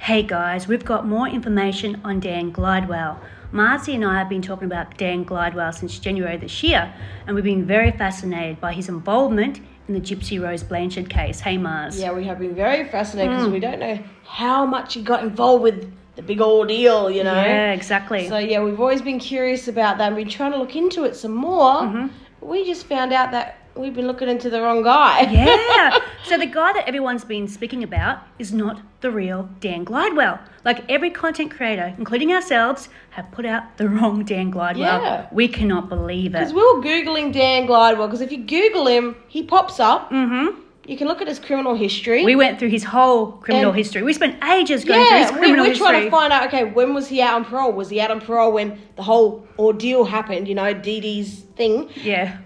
Hey guys, we've got more information on Dan Glidewell. Marcy and I have been talking about Dan Glidewell since January this year, and we've been very fascinated by his involvement in the Gypsy Rose Blanchard case. Hey Mars. Yeah, we have been very fascinated because we don't know how much he got involved with the big ordeal, you know. Yeah, exactly. So yeah, we've always been curious about that and been trying to look into it some more. We just found out that we've been looking into the wrong guy. Yeah. So the guy that everyone's been speaking about is not the real Dan Glidewell. Like every content creator, including ourselves, have put out the wrong Dan Glidewell. Yeah. We cannot believe it. Because we were Googling Dan Glidewell, because if you Google him, he pops up. You can look at his criminal history. We went through his whole criminal history. We spent ages going through his criminal history. We're trying to find out, okay, when was he out on parole? Was he out on parole when the whole ordeal happened, you know, Dee Dee's thing? Yeah.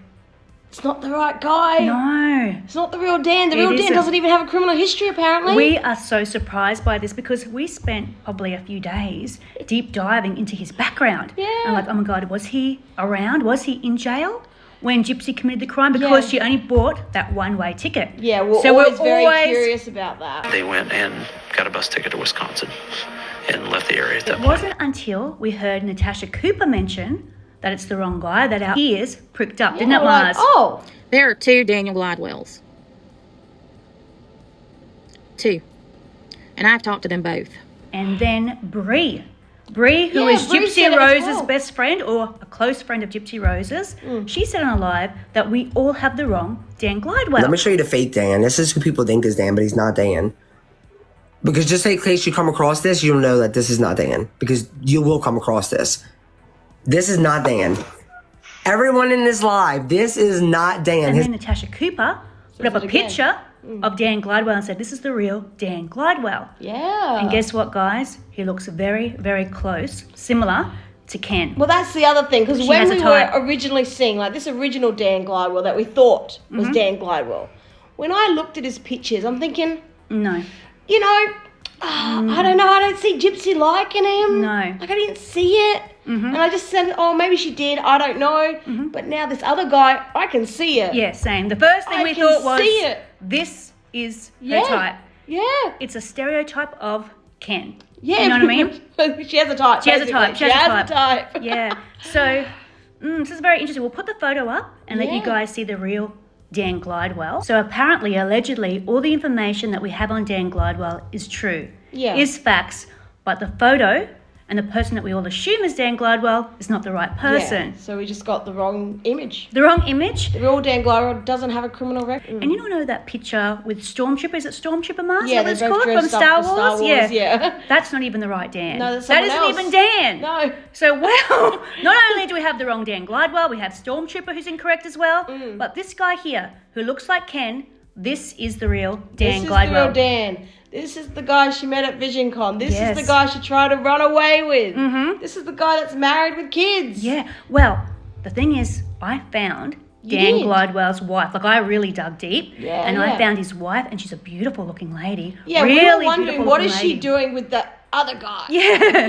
It's not the right guy. No. It's not the real Dan. The real Dan doesn't even have a criminal history, apparently. We are so surprised by this because we spent probably a few days deep diving into his background. Yeah. And like, oh my God, was he around? Was he in jail when Gypsy committed the crime? Because she only bought that one-way ticket. Yeah, we're always very curious about that. They went and got a bus ticket to Wisconsin and left the area at that It point. wasn't until we heard Natasha Cooper mention that it's the wrong guy that our ears pricked up, didn't it, Mars? Oh. There are two Daniel Glidewells. Two. And I've talked to them both. And then Bree. Bree, who Yeah, is Bree Gypsy said it as Rose's well. best friend or a close friend of Gypsy Rose's, she said on a live that we all have the wrong Dan Glidewell. Let me show you the fake Dan. This is who people think is Dan, but he's not Dan. Because just in case you come across this, you'll know that this is not Dan. Because you will come across this. This is not Dan. Everyone in this live, this is not Dan. And then Natasha Cooper put up a it again. picture of Dan Glidewell and said, this is the real Dan Glidewell. Yeah. And guess what, guys? He looks very, very close, similar to Ken. Well, that's the other thing, because She when has a we type. were originally seeing, like, this original Dan Glidewell that we thought was Dan Glidewell, when I looked at his pictures, I'm thinking, No. you know, I don't know, I don't see Gypsy liking him. No. Like, I didn't see it. And I just said, oh, maybe she did, I don't know. But now this other guy, I can see it. Yeah, same. The first thing I we can thought was, see it. this is Yeah. her type. Yeah. It's a stereotype of Ken. Yeah. You know what I mean? She has a type. She has a basically. type. She has a type. Yeah. So, this is very interesting. We'll put the photo up and let you Yeah. guys see the real Dan Glidewell. So apparently, allegedly, all the information that we have on Dan Glidewell is true. Yeah. Is facts. But the photo and the person that we all assume is Dan Glidewell is not the right person. Yeah. So we just got the wrong image. The wrong image. The real Dan Glidewell doesn't have a criminal record. And you don't know that picture with Stormtrooper? Is it Stormtrooper Mars? Yeah, Is that what it's they're both called? From dressed up Star for Wars? Star Wars, yeah. That's not even the right Dan. No, that's that someone isn't else. even Dan. No. So, well, not only do we have the wrong Dan Glidewell, we have Stormtrooper who's incorrect as well. But this guy here, who looks like Ken, this is the real Dan This is Glidewell. the real Dan. This is the guy she met at VisionCon. This Yes. is the guy she tried to run away with. This is the guy that's married with kids. Yeah. Well, the thing is, I found Dan did? Glidewell's wife. Like, I really dug deep. Yeah, and I yeah. found his wife, and she's a beautiful looking lady. Yeah, really we were wondering, beautiful what looking is she lady. doing with the other guy? Yeah.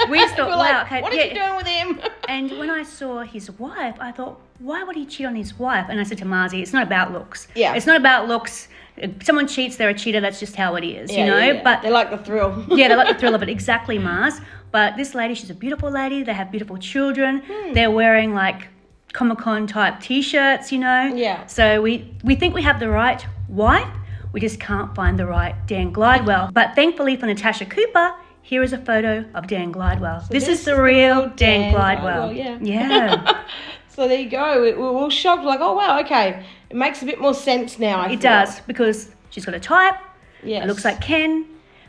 We just thought, We're wow, like, okay. what is yeah. she doing with him? And when I saw his wife, I thought, why would he cheat on his wife? And I said to Marzi, it's not about looks. Yeah. It's not about looks. If someone cheats, they're a cheater. That's just how it is, you know? Yeah. But they like the thrill. yeah, they like the thrill of it. Exactly, Mars. But this lady, she's a beautiful lady. They have beautiful children. They're wearing like Comic-Con type T-shirts, you know? Yeah. So we think we have the right wife. We just can't find the right Dan Glidewell. But thankfully for Natasha Cooper, here is a photo of Dan Glidewell. This is the real Dan Glidewell. Yeah. So there you go. We were all shocked, like, oh wow, okay. It makes a bit more sense now. I It feel. does, because she's got a type. Yes. It looks like Ken.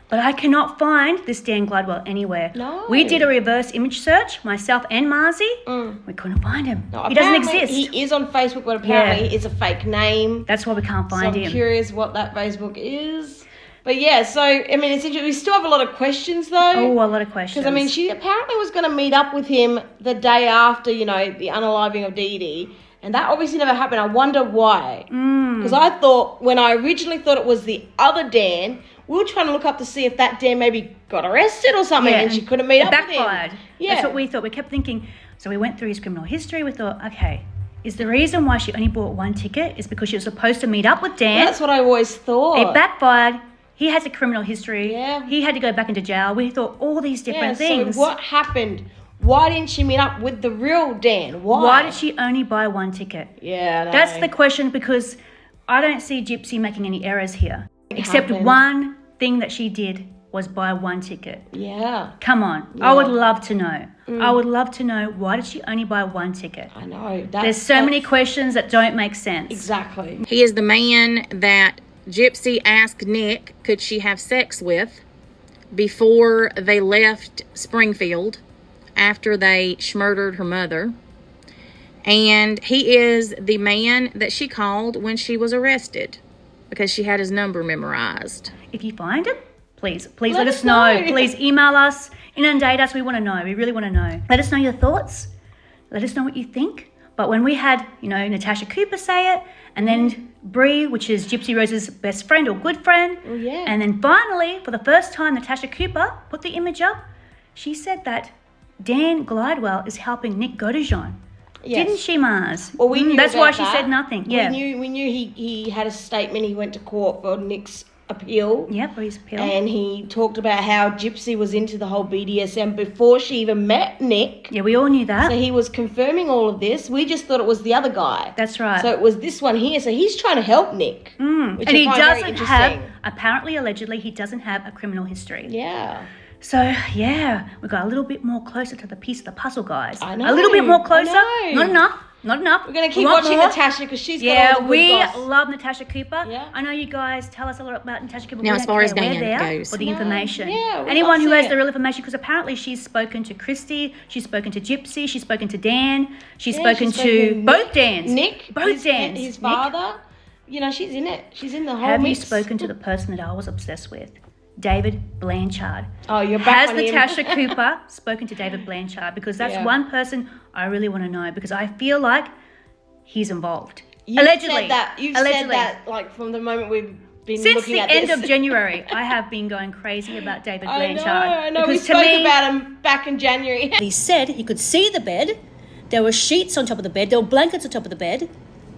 But I cannot find this Dan Glidewell anywhere. No. We did a reverse image search, myself and Marzi. We couldn't find him. No, He doesn't apparently exist. He is on Facebook, but apparently it's a fake name. That's why we can't So find I'm him. curious what that Facebook is. But yeah, so, I mean, it's interesting. We still have a lot of questions, though. Oh, a lot of questions. Because, I mean, she apparently was going to meet up with him the day after, you know, the unaliving of Dee Dee. And that obviously never happened. I wonder why. Because I thought, when I originally thought it was the other Dan, we were trying to look up to see if that Dan maybe got arrested or something, and she couldn't meet it up with him. backfired. Yeah. That's what we thought. We kept thinking. So we went through his criminal history. We thought, okay, is the reason why she only bought one ticket is because she was supposed to meet up with Dan? That's what I always thought. It backfired. He has a criminal history. Yeah. He had to go back into jail. We thought all these different things. So what happened? Why didn't she meet up with the real Dan? Why did she only buy one ticket? Yeah, That's the question, because I don't see Gypsy making any errors here. Except happened. one thing that she did was buy one ticket. Yeah, Come on. I would love to know. I would love to know, why did she only buy one ticket? I know. There's so many questions that don't make sense. Exactly. He is the man that Gypsy asked Nick could she have sex with before they left Springfield after they murdered her mother. And he is the man that she called when she was arrested because she had his number memorized. If you find it, please let us know. Please email us, inundate us. We want to know. We really want to know. Let us know your thoughts. Let us know what you think. But when we had, Natasha Cooper say it, and then Bree, which is Gypsy Rose's best friend or good friend, yeah. and then finally, for the first time, Natasha Cooper put the image up. She said that Dan Glidewell is helping Nick Godejohn. Yes. Didn't she, Mars? Well, we knew That's about why she that. said nothing. Yeah. We knew he had a statement. He went to court for Nick's appeal. Yeah, Bree's appeal. And he talked about how Gypsy was into the whole BDSM before she even met Nick. Yeah, we all knew that. So he was confirming all of this. We just thought it was the other guy. That's right. So it was this one here. So he's trying to help Nick. Which And I he find very doesn't have, interesting. apparently, allegedly, he doesn't have a criminal history. Yeah. So, yeah, we got a little bit more closer to the piece of the puzzle, guys. I know, A little bit more closer. I know. Not enough. Not enough. We're going to keep We want watching more. Natasha because she's got Yeah, all the good we goss. love Natasha Cooper. Yeah. I know you guys tell us a lot about Natasha Cooper. Now, We as don't far as care where Dan they are goes. for the No, information. yeah, we Anyone love who has seeing the it. real information, because apparently she's spoken to Christy, she's spoken to Gypsy, she's spoken to Dan, she's Yeah, spoken she's to spoken both Dans. Nick, Both Dans. his Nick, father. She's in it. She's in the whole have you mix. spoken to the person that I was obsessed with? David Blanchard. Oh, you're back Has on him. Natasha Cooper spoken to David Blanchard? Because that's Yeah. one person I really want to know, because I feel like he's involved. You've Allegedly. said that. You've Allegedly. said that like from the moment we've been Since looking the at end this. of January, I have been going crazy about David I Blanchard. know. We Because to spoke me, about him back in January. he said he could see the bed. There were sheets on top of the bed. There were blankets on top of the bed.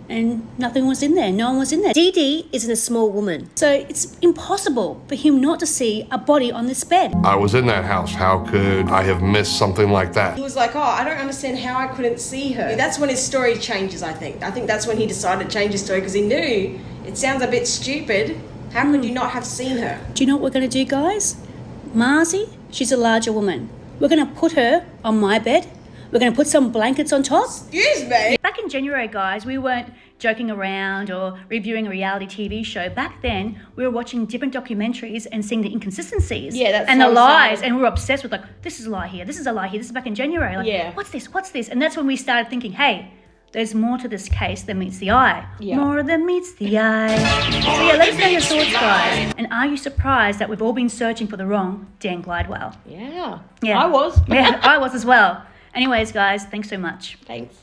And nothing was in there. No one was in there. Dee Dee isn't a small woman. So it's impossible for him not to see a body on this bed. I was in that house. How could I have missed something like that? He was like, I don't understand how I couldn't see her. That's when his story changes, I think. I think that's when he decided to change his story because he knew it sounds a bit stupid. How could you not have seen her? Do you know what we're going to do, guys? Marzi, she's a larger woman. We're going to put her on my bed. We're going to put some blankets on top. Excuse me? Back in January, guys, we weren't joking around or reviewing a reality TV show. Back then, we were watching different documentaries and seeing the inconsistencies Yeah, that's and the so lies. sad. And we were obsessed with, like, this is a lie here, this is a lie here, this is back in January. Like, Yeah. what's this? What's this? And that's when we started thinking, hey, there's more to this case than meets the eye. Yeah. More than meets the eye. So yeah, let us know your thoughts, guys. And are you surprised that we've all been searching for the wrong Dan Glidewell? Yeah. Yeah. I was. Yeah, I was as well. Anyways, guys, thanks so much. Thanks.